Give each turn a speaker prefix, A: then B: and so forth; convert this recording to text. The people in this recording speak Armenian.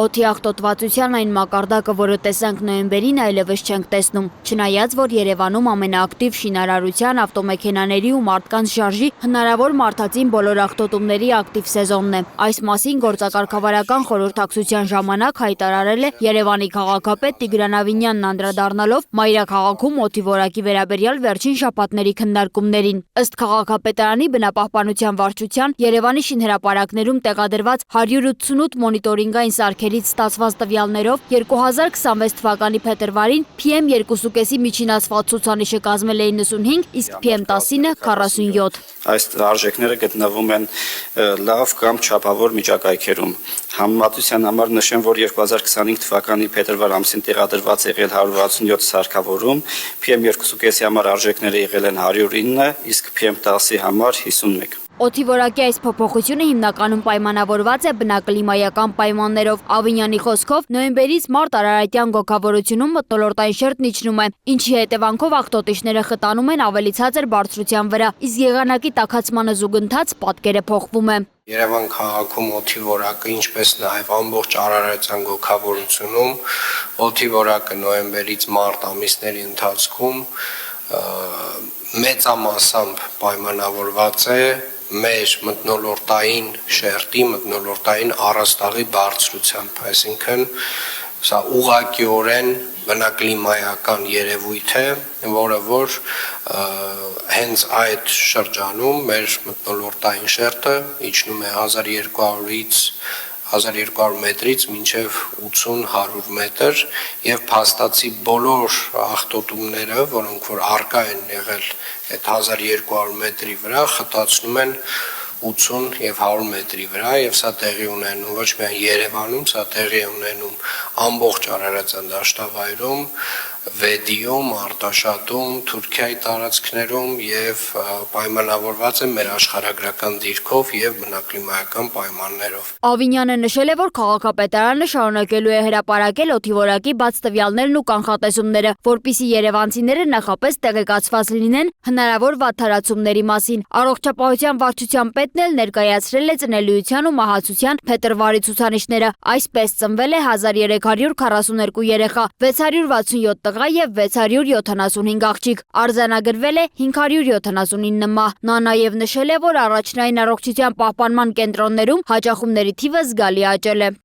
A: Օդի աղտոտվածության այն մակարդակը, որը տեսանք նոյեմբերին, այլևս չենք տեսնում։ Չնայած, որ Երևանում ամենաակտիվ շինարարության, ավտոմեքենաների ու մարդկանց շարժի հնարավոր մարդածին բոլոր աղտոտումների ակտիվ սեզոնն է։ Այս մասին գործակարգավարական խորհրդակցության ժամանակ հայտարարել է Երևանի քաղաքապետ Տիգրան Ավինյանն անդրադառնալով մայրաքաղաքում օդի որակի վերաբերյալ վերջին շաբաթների քննարկումներին։ Ըստ քաղաքապետարանի բնապահպանության վարչության Երևանի շինհրապարակներում տեղադրված 188 մոնիտորինգային սարքերից ստացված տվյալներով 2026 թվականի փետրվարին PM2.5-ի միջին ասֆալտ ցուցանիշը կազմել է 95, իսկ PM10-ը 47։
B: Այս արժեքները գտնվում են լավ կամ չափավոր միջակայքերում։ Համեմատության համար նշեմ, որ 2025 թվականի փետրվար ամսին տեղադրված եղել 167 սարքավորում, PM2.5-ի համար արժեքները եղել են 109, իսկ PM10-ի համար 51։
A: Օդի որակի այս փոփոխությունը հիմնականում պայմանավորված է բնակլիմայական պայմաններով։ Ավինյանի խոսքով նոյեմբերից մարտ արարատյան գոգավորությունում մթնոլորտային շերտն իջնում է, ինչի հետևանքով աղտոտիչները խտանում են ավելի ցածր բարձրության վրա, իսկ եղանակի տաքացմանը զուգընթաց պատկերը փոխվում է։
C: Երևան քաղաքում օդի որակը, ինչպես նաև ամբողջ արարատյան գոգավորությունում օդի որակը նոյեմբերից մարտ ամիսների ընթացքում մեծամասամբ պայմանավորված է մեր մթնոլորտային շերտի, մթնոլորտային առաստաղի բարձրությամբ, այսինքն սա ուղղակիորեն բնակլիմայական երևույթ է, որը որ հենց այդ շրջանում մեր մթնոլորտային շերտը իջնում է 1200-ից 1200 մետրից մինչև 80-100 մետր եւ փաստացի բոլոր աղտոտումները, որոնք որ արկա են եղել այդ 1200 մետրի վրա, խտացնում են 80 եւ 100 մետրի վրա եւ սա տեղի ունենում ոչ միայն Երևանում, սա տեղի ունենում ամբողջ Արարատյան դաշտավայրում, Վեդիում, Արտաշատում, Թուրքիայի տարածքներում եւ պայմանավորված է մեր աշխարհագրական դիրքով եւ բնակլիմայական պայմաններով։
A: Ավինյանը նշել է, որ քաղաքապետարանը շարունակելու է հրապարակել օդի որակի բաց տվյալներն ու կանխատեսումները, որպիսի երևանցիները նախապես տեղեկացված լինեն հնարավոր վատթարացումների մասին։ Առողջապահության վարչության պետն էլ ներկայացրել է ծնելիության ու մահացության փետրվարի ցուցանիշները։ Այսպես ծնվել է 1342 երեխա, 667 տղա եւ 675 աղջիկ, արձանագրվել է 579 մահ։ Նա նաեւ նշել է, որ առաջնային առողջության պահպանման կենտրոններում հաճախումների թիվը զգալի աճել է։